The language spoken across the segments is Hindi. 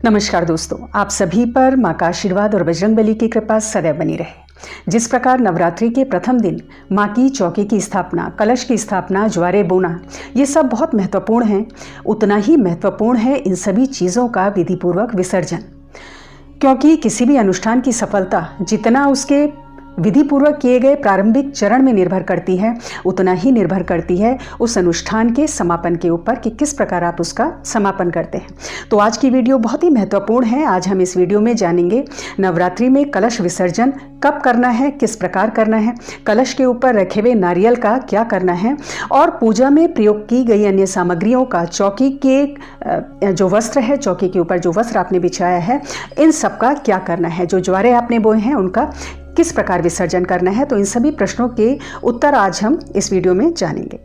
नमस्कार दोस्तों, आप सभी पर माँ का आशीर्वाद और बजरंगबली की कृपा सदैव बनी रहे। जिस प्रकार नवरात्रि के प्रथम दिन माँ की चौकी की स्थापना, कलश की स्थापना, ज्वारे बोना, ये सब बहुत महत्वपूर्ण हैं, उतना ही महत्वपूर्ण है इन सभी चीज़ों का विधिपूर्वक विसर्जन। क्योंकि किसी भी अनुष्ठान की सफलता जितना उसके विधिपूर्वक किए गए प्रारंभिक चरण में निर्भर करती है, उतना ही निर्भर करती है उस अनुष्ठान के समापन के ऊपर कि किस प्रकार आप उसका समापन करते हैं। तो आज की वीडियो बहुत ही महत्वपूर्ण है। आज हम इस वीडियो में जानेंगे नवरात्रि में कलश विसर्जन कब करना है, किस प्रकार करना है, कलश के ऊपर रखे हुए नारियल का क्या करना है और पूजा में प्रयोग की गई अन्य सामग्रियों का, चौकी के जो वस्त्र है, चौकी के ऊपर जो वस्त्र आपने बिछाया है, इन सब का क्या करना है, जो ज्वारे आपने बोए हैं उनका किस प्रकार विसर्जन करना है। तो इन सभी प्रश्नों के उत्तर आज हम इस वीडियो में जानेंगे।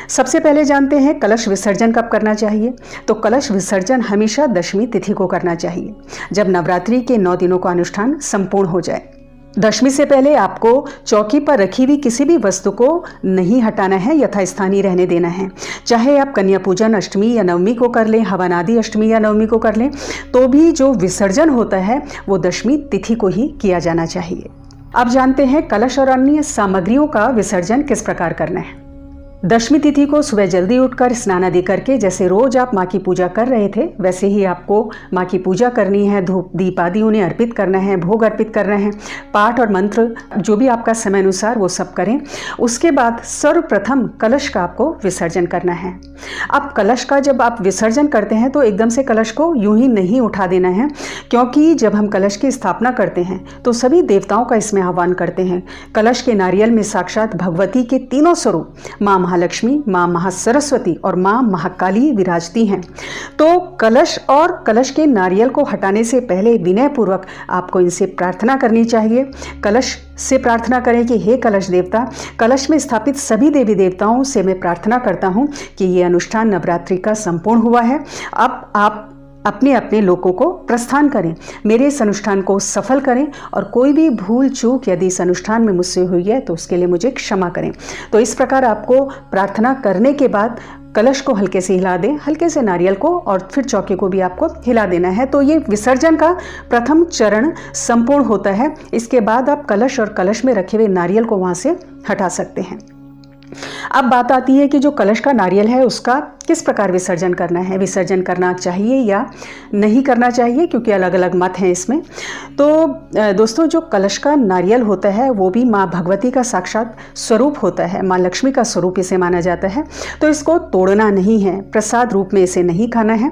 सबसे पहले जानते हैं कलश विसर्जन कब करना चाहिए। तो कलश विसर्जन हमेशा दशमी तिथि को करना चाहिए, जब नवरात्रि के 9 दिनों का अनुष्ठान संपूर्ण हो जाए। दशमी से पहले आपको चौकी पर रखी हुई किसी भी वस्तु को नहीं हटाना है, यथास्थानीय रहने देना है। चाहे आप कन्या पूजन अष्टमी या नवमी को कर लें, हवन आदि अष्टमी या नवमी को कर लें, तो भी जो विसर्जन होता है वो दशमी तिथि को ही किया जाना चाहिए। अब जानते हैं कलश और अन्य सामग्रियों का विसर्जन किस प्रकार करना है। दशमी तिथि को सुबह जल्दी उठकर स्नान आदि करके जैसे रोज आप माँ की पूजा कर रहे थे, वैसे ही आपको माँ की पूजा करनी है। धूप दीप आदि उन्हें अर्पित करना है, भोग अर्पित करना है, पाठ और मंत्र जो भी आपका समय अनुसार वो सब करें। उसके बाद सर्वप्रथम कलश का आपको विसर्जन करना है। अब कलश का जब आप विसर्जन करते हैं तो एकदम से कलश को यूं ही नहीं उठा देना है, क्योंकि जब हम कलश की स्थापना करते हैं तो सभी देवताओं का इसमें आह्वान करते हैं। कलश के नारियल में साक्षात भगवती के तीनों स्वरूप माँ महालक्ष्मी, माँ महासरस्वती और माँ महाकाली विराजती हैं। तो कलश और कलश के नारियल को हटाने से पहले विनयपूर्वक आपको इनसे प्रार्थना करनी चाहिए। कलश से प्रार्थना करें कि हे कलश देवता, कलश में स्थापित सभी देवी देवताओं से मैं प्रार्थना करता हूँ कि ये अनुष्ठान नवरात्रि का संपूर्ण हुआ है। अब आप अपने अपने लोकों को प्रस्थान करें, मेरे इस अनुष्ठान को सफल करें और कोई भी भूल चूक यदि इस अनुष्ठान में मुझसे हुई है तो उसके लिए मुझे क्षमा करें। तो इस प्रकार आपको प्रार्थना करने के बाद कलश को हल्के से हिला दें, हल्के से नारियल को, और फिर चौके को भी आपको हिला देना है। तो ये विसर्जन का प्रथम चरण संपूर्ण होता है। इसके बाद आप कलश और कलश में रखे हुए नारियल को वहाँ से हटा सकते हैं। अब बात आती है कि जो कलश का नारियल है उसका किस प्रकार विसर्जन करना है, विसर्जन करना चाहिए या नहीं करना चाहिए, क्योंकि अलग अलग मत हैं इसमें। तो दोस्तों, जो कलश का नारियल होता है वो भी माँ भगवती का साक्षात स्वरूप होता है, माँ लक्ष्मी का स्वरूप इसे माना जाता है। तो इसको तोड़ना नहीं है, प्रसाद रूप में इसे नहीं खाना है।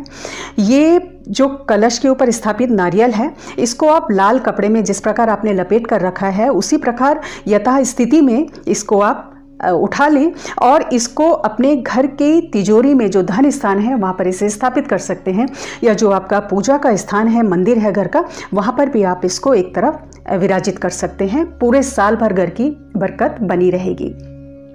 ये जो कलश के ऊपर स्थापित नारियल है, इसको आप लाल कपड़े में जिस प्रकार आपने लपेट कर रखा है उसी प्रकार यथा स्थिति में इसको आप उठा लें और इसको अपने घर के तिजोरी में जो धन स्थान है वहाँ पर इसे स्थापित कर सकते हैं, या जो आपका पूजा का स्थान है, मंदिर है घर का, वहाँ पर भी आप इसको एक तरफ विराजित कर सकते हैं। पूरे साल भर घर की बरकत बनी रहेगी।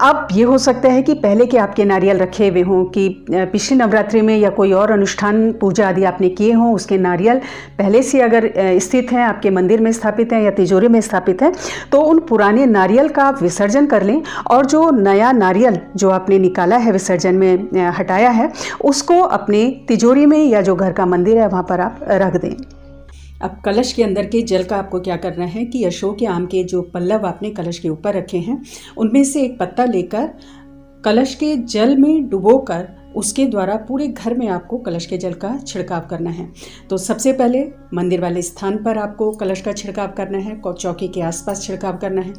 अब ये हो सकता है कि पहले के आपके नारियल रखे हुए हों, कि पिछली नवरात्रि में या कोई और अनुष्ठान पूजा आदि आपने किए हों, उसके नारियल पहले से अगर स्थित हैं, आपके मंदिर में स्थापित हैं या तिजोरी में स्थापित हैं, तो उन पुराने नारियल का आप विसर्जन कर लें और जो नया नारियल जो आपने निकाला है, विसर्जन में हटाया है, उसको अपने तिजोरी में या जो घर का मंदिर है वहाँ पर आप रख दें। अब कलश के अंदर के जल का आपको क्या करना है कि अशोक या आम के जो पल्लव आपने कलश के ऊपर रखे हैं उनमें से एक पत्ता लेकर कलश के जल में डुबोकर उसके द्वारा पूरे घर में आपको कलश के जल का छिड़काव करना है। तो सबसे पहले मंदिर वाले स्थान पर आपको कलश का छिड़काव करना है, चौकी के आसपास छिड़काव करना है,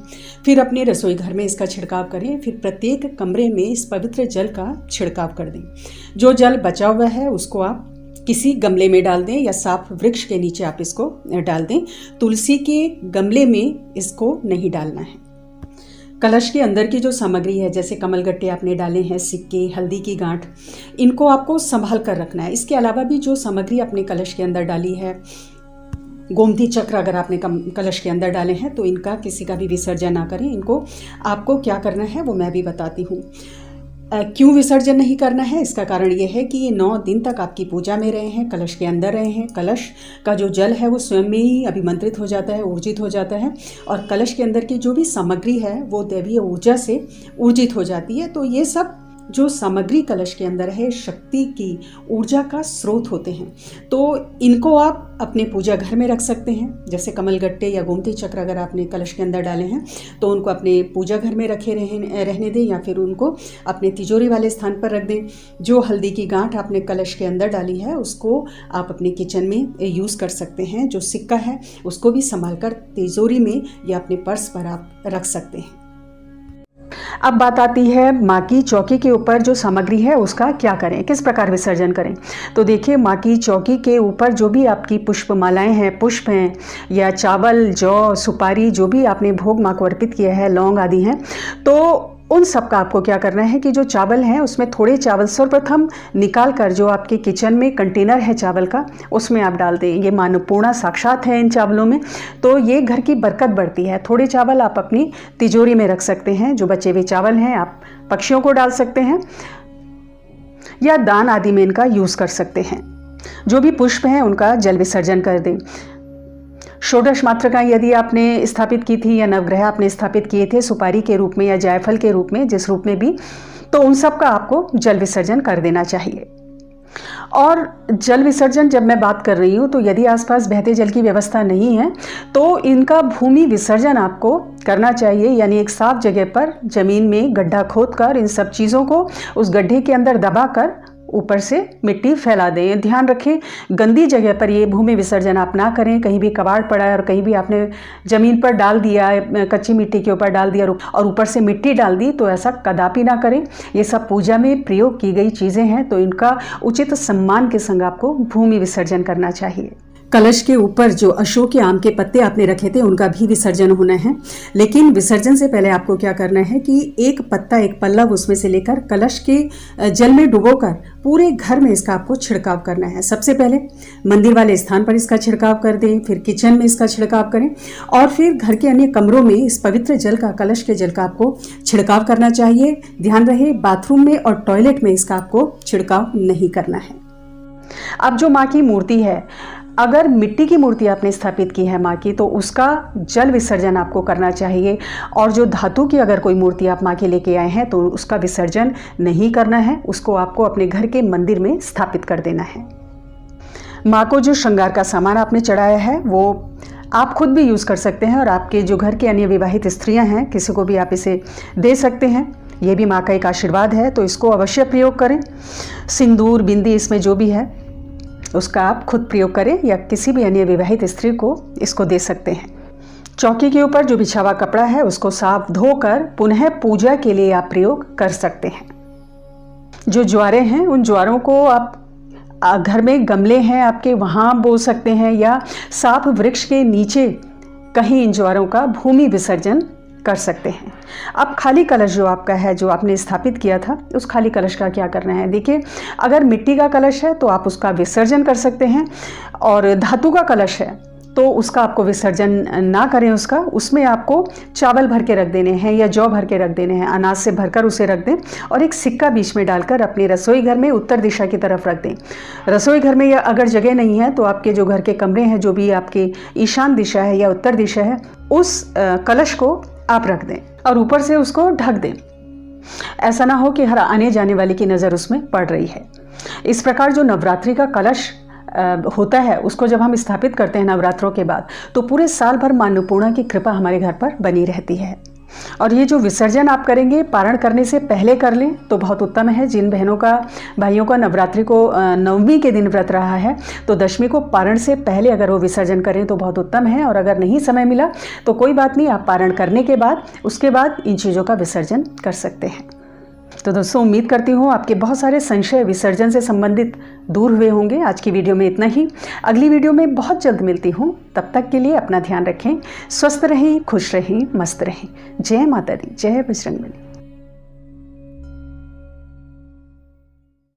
फिर अपने रसोई घर में इसका छिड़काव करें, फिर प्रत्येक कमरे में इस पवित्र जल का छिड़काव कर दें। जो जल बचा हुआ है उसको आप किसी गमले में डाल दें या साफ वृक्ष के नीचे आप इसको डाल दें। तुलसी के गमले में इसको नहीं डालना है। कलश के अंदर की जो सामग्री है, जैसे कमलगट्टे आपने डाले हैं, सिक्के, हल्दी की गांठ, इनको आपको संभाल कर रखना है। इसके अलावा भी जो सामग्री आपने कलश के अंदर डाली है, गोमती चक्र अगर आपने कलश के अंदर डाले हैं तो इनका किसी का भी विसर्जन ना करें। इनको आपको क्या करना है वो मैं भी बताती हूँ। क्यों विसर्जन नहीं करना है, इसका कारण ये है कि ये 9 दिन तक आपकी पूजा में रहे हैं, कलश के अंदर रहे हैं। कलश का जो जल है वो स्वयं में ही अभिमंत्रित हो जाता है, ऊर्जित हो जाता है, और कलश के अंदर की जो भी सामग्री है वो दैवीय ऊर्जा से ऊर्जित हो जाती है। तो ये सब जो सामग्री कलश के अंदर है शक्ति की ऊर्जा का स्रोत होते हैं। तो इनको आप अपने पूजा घर में रख सकते हैं। जैसे कमलगट्टे या गोमती चक्र अगर आपने कलश के अंदर डाले हैं तो उनको अपने पूजा घर में रखे रहने दें, या फिर उनको अपने तिजोरी वाले स्थान पर रख दें। जो हल्दी की गांठ आपने कलश के अंदर डाली है उसको आप अपने किचन में यूज़ कर सकते हैं। जो सिक्का है उसको भी संभाल कर तिजोरी में या अपने पर्स पर आप रख सकते हैं। अब बात आती है माँ की चौकी के ऊपर जो सामग्री है उसका क्या करें, किस प्रकार विसर्जन करें। तो देखिए, माँ की चौकी के ऊपर जो भी आपकी पुष्पमालाएं हैं, पुष्प हैं, या चावल, जौ, सुपारी, जो भी आपने भोग माँ को अर्पित किया है, लौंग आदि हैं, तो उन सब का आपको क्या करना है कि जो चावल हैं उसमें थोड़े चावल सर्वप्रथम निकाल कर जो आपके किचन में कंटेनर है चावल का उसमें आप डाल दें। ये माँ अन्नपूर्णा साक्षात है इन चावलों में, तो ये घर की बरकत बढ़ती है। थोड़े चावल आप अपनी तिजोरी में रख सकते हैं। जो बचे हुए चावल हैं आप पक्षियों को डाल सकते हैं या दान आदि में इनका यूज़ कर सकते हैं। जो भी पुष्प हैं उनका जल विसर्जन कर दें। षोडश मातृका यदि आपने स्थापित की थी या नवग्रह आपने स्थापित किए थे सुपारी के रूप में या जायफल के रूप में, जिस रूप में भी, तो उन सब का आपको जल विसर्जन कर देना चाहिए। और जल विसर्जन जब मैं बात कर रही हूँ तो यदि आसपास बहते जल की व्यवस्था नहीं है तो इनका भूमि विसर्जन आपको करना चाहिए। यानी एक साफ जगह पर ज़मीन में गड्ढा खोदकर इन सब चीज़ों को उस गड्ढे के अंदर दबाकर ऊपर से मिट्टी फैला दें। ध्यान रखें, गंदी जगह पर ये भूमि विसर्जन आप ना करें। कहीं भी कबाड़ पड़ा है और कहीं भी आपने ज़मीन पर डाल दिया, कच्ची मिट्टी के ऊपर डाल दिया और ऊपर से मिट्टी डाल दी, तो ऐसा कदापि ना करें। ये सब पूजा में प्रयोग की गई चीज़ें हैं, तो इनका उचित सम्मान के संग आपको भूमि विसर्जन करना चाहिए। कलश के ऊपर जो अशोक के आम के पत्ते आपने रखे थे उनका भी विसर्जन होना है, लेकिन विसर्जन से पहले आपको क्या करना है कि एक पत्ता, एक पल्लव उसमें से लेकर कलश के जल में डुबोकर पूरे घर में इसका आपको छिड़काव करना है। सबसे पहले मंदिर वाले स्थान पर इसका छिड़काव कर दें, फिर किचन में इसका छिड़काव करें और फिर घर के अन्य कमरों में इस पवित्र जल का, कलश के जल का आपको छिड़काव करना चाहिए। ध्यान रहे, बाथरूम में और टॉयलेट में इसका आपको छिड़काव नहीं करना है। अब जो माँ की मूर्ति है, अगर मिट्टी की मूर्ति आपने स्थापित की है माँ की, तो उसका जल विसर्जन आपको करना चाहिए। और जो धातु की अगर कोई मूर्ति आप माँ के लेके आए हैं तो उसका विसर्जन नहीं करना है, उसको आपको अपने घर के मंदिर में स्थापित कर देना है। माँ को जो श्रृंगार का सामान आपने चढ़ाया है वो आप खुद भी यूज़ कर सकते हैं और आपके जो घर के अन्य विवाहित स्त्रियाँ हैं किसी को भी आप इसे दे सकते हैं। ये भी माँ का एक आशीर्वाद है, तो इसको अवश्य प्रयोग करें। सिंदूर, बिंदी, इसमें जो भी है उसका आप खुद प्रयोग करें या किसी भी अन्य विवाहित स्त्री को इसको दे सकते हैं। चौकी के ऊपर जो बिछा हुआ कपड़ा है उसको साफ धोकर पुनः पूजा के लिए आप प्रयोग कर सकते हैं। जो ज्वारे हैं उन ज्वारों को आप घर में गमले हैं आपके वहाँ बो सकते हैं या साफ वृक्ष के नीचे कहीं इन ज्वारों का भूमि विसर्जन कर सकते हैं। अब खाली कलश जो आपका है, जो आपने स्थापित किया था, उस खाली कलश का क्या करना है। देखिए, अगर मिट्टी का कलश है तो आप उसका विसर्जन कर सकते हैं और धातु का कलश है तो उसका आपको विसर्जन ना करें। उसमें आपको चावल भर के रख देने हैं या जौ भर के रख देने हैं, अनाज से भरकर उसे रख दें और एक सिक्का बीच में डालकर अपने रसोई घर में उत्तर दिशा की तरफ रख दें। रसोई घर में या अगर जगह नहीं है तो आपके जो घर के कमरे हैं, जो भी आपके ईशान दिशा है या उत्तर दिशा है, उस कलश को आप रख दें और ऊपर से उसको ढक दें। ऐसा ना हो कि हर आने जाने वाले की नज़र उसमें पड़ रही है। इस प्रकार जो नवरात्रि का कलश होता है उसको जब हम स्थापित करते हैं नवरात्रों के बाद, तो पूरे साल भर माँ अन्नपूर्णा की कृपा हमारे घर पर बनी रहती है। और ये जो विसर्जन आप करेंगे पारण करने से पहले कर लें तो बहुत उत्तम है। जिन बहनों का, भाइयों का नवरात्रि को नवमी के दिन व्रत रहा है तो दशमी को पारण से पहले अगर वो विसर्जन करें तो बहुत उत्तम है। और अगर नहीं समय मिला तो कोई बात नहीं, आप पारण करने के बाद उसके बाद इन चीज़ों का विसर्जन कर सकते हैं। तो दोस्तों, उम्मीद करती हूँ आपके बहुत सारे संशय विसर्जन से संबंधित दूर हुए होंगे। आज की वीडियो में इतना ही। अगली वीडियो में बहुत जल्द मिलती हूँ। तब तक के लिए अपना ध्यान रखें, स्वस्थ रहें, खुश रहें, मस्त रहें। जय माता दी, जय बजरंगबली।